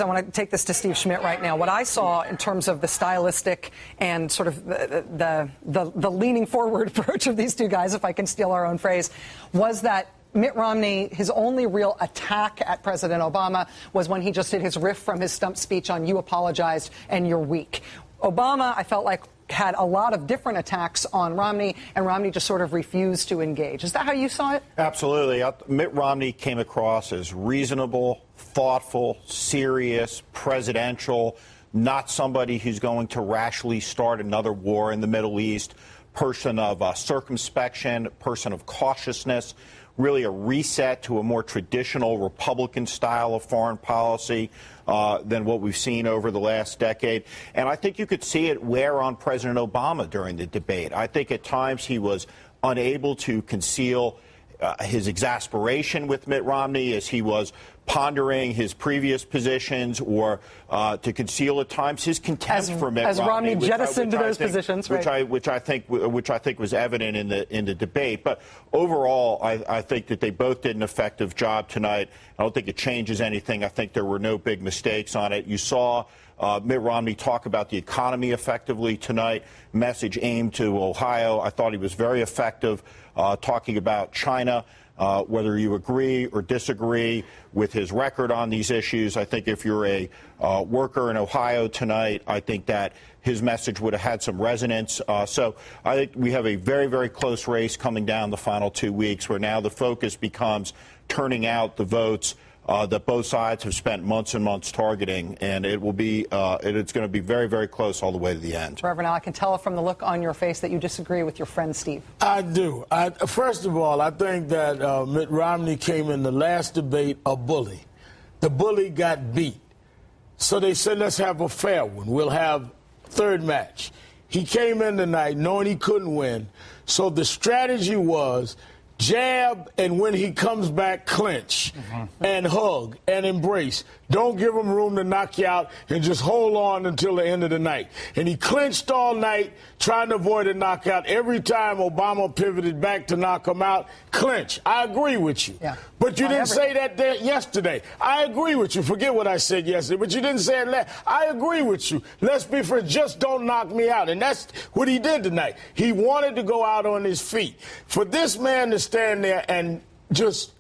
I want to take this to Steve Schmidt right now. What I saw in terms of the stylistic and sort of the leaning forward approach of these two guys, if I can steal our own phrase, was that Mitt Romney, his only real attack at President Obama was when he just did his riff from his stump speech on "you apologized and you're weak." Obama, I felt like, had a lot of different attacks on Romney, and Romney just sort of refused to engage. Is that how you saw it? Absolutely. Mitt Romney came across as reasonable, thoughtful, serious, presidential, not somebody who's going to rashly start another war in the Middle East, person of circumspection, person of cautiousness, really a reset to a more traditional Republican style of foreign policy than what we've seen over the last decade. And I think you could see it wear on President Obama during the debate. I think at times he was unable to conceal his exasperation with Mitt Romney as he was pondering his previous positions, or to conceal at times his contempt for Mitt Romney. As Romney jettisoned those positions, right? Which I think was evident in the debate. But overall, I think that they both did an effective job tonight. I don't think it changes anything. I think there were no big mistakes on it. You saw Mitt Romney talk about the economy effectively tonight, message aimed to Ohio. I thought he was very effective talking about China. Whether you agree or disagree with his record on these issues, I think if you're a worker in Ohio tonight, I think that his message would have had some resonance. So I think we have a very, very close race coming down the final 2 weeks, where now the focus becomes turning out the votes that both sides have spent months and months targeting, and it will be it's going to be very, very close all the way to the end. Reverend Al, I can tell from the look on your face that you disagree with your friend Steve. I do. First of all, I think that Mitt Romney came in the last debate a bully. The bully got beat. So they said, let's have a fair one. We'll have third match. He came in tonight knowing he couldn't win. So the strategy was jab, and when he comes back, clinch and hug and embrace. Don't give him room to knock you out, and just hold on until the end of the night. And he clinched all night, trying to avoid a knockout. Every time Obama pivoted back to knock him out, clinch. I agree with you. Yeah. But you didn't say that yesterday. I agree with you. Forget what I said yesterday, but you didn't say it last. I agree with you. Let's be friends. Just don't knock me out. And that's what he did tonight. He wanted to go out on his feet. For this man to stand there and just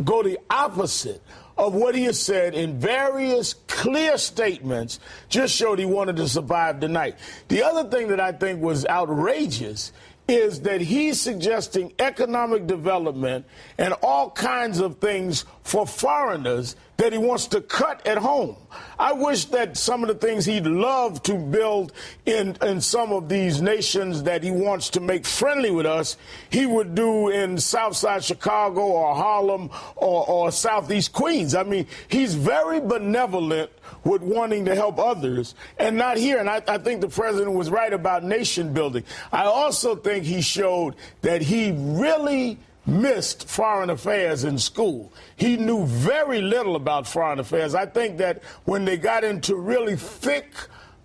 go the opposite of what he has said in various clear statements just showed he wanted to survive the night. The other thing that I think was outrageous is that he's suggesting economic development and all kinds of things for foreigners that he wants to cut at home. I wish that some of the things he'd love to build in some of these nations that he wants to make friendly with us, he would do in Southside Chicago or Harlem or Southeast Queens. I mean, he's very benevolent with wanting to help others and not here. And I think the president was right about nation building. I also think he showed that he really missed foreign affairs in school. He knew very little about foreign affairs. I think that when they got into really thick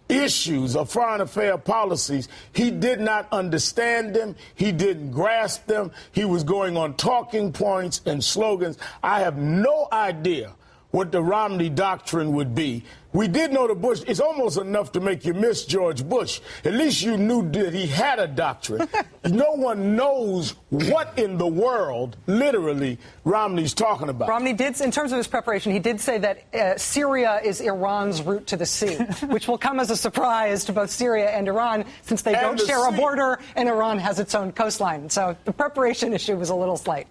issues of foreign affair policies, he did not understand them. He didn't grasp them. He was going on talking points and slogans. I have no idea what the Romney doctrine would be. We did know the Bush. It's almost enough to make you miss George Bush. At least you knew that he had a doctrine. No one knows what in the world, literally, Romney's talking about. Romney did, in terms of his preparation, he did say that Syria is Iran's route to the sea, which will come as a surprise to both Syria and Iran, since they don't share a border and Iran has its own coastline. So the preparation issue was a little slight.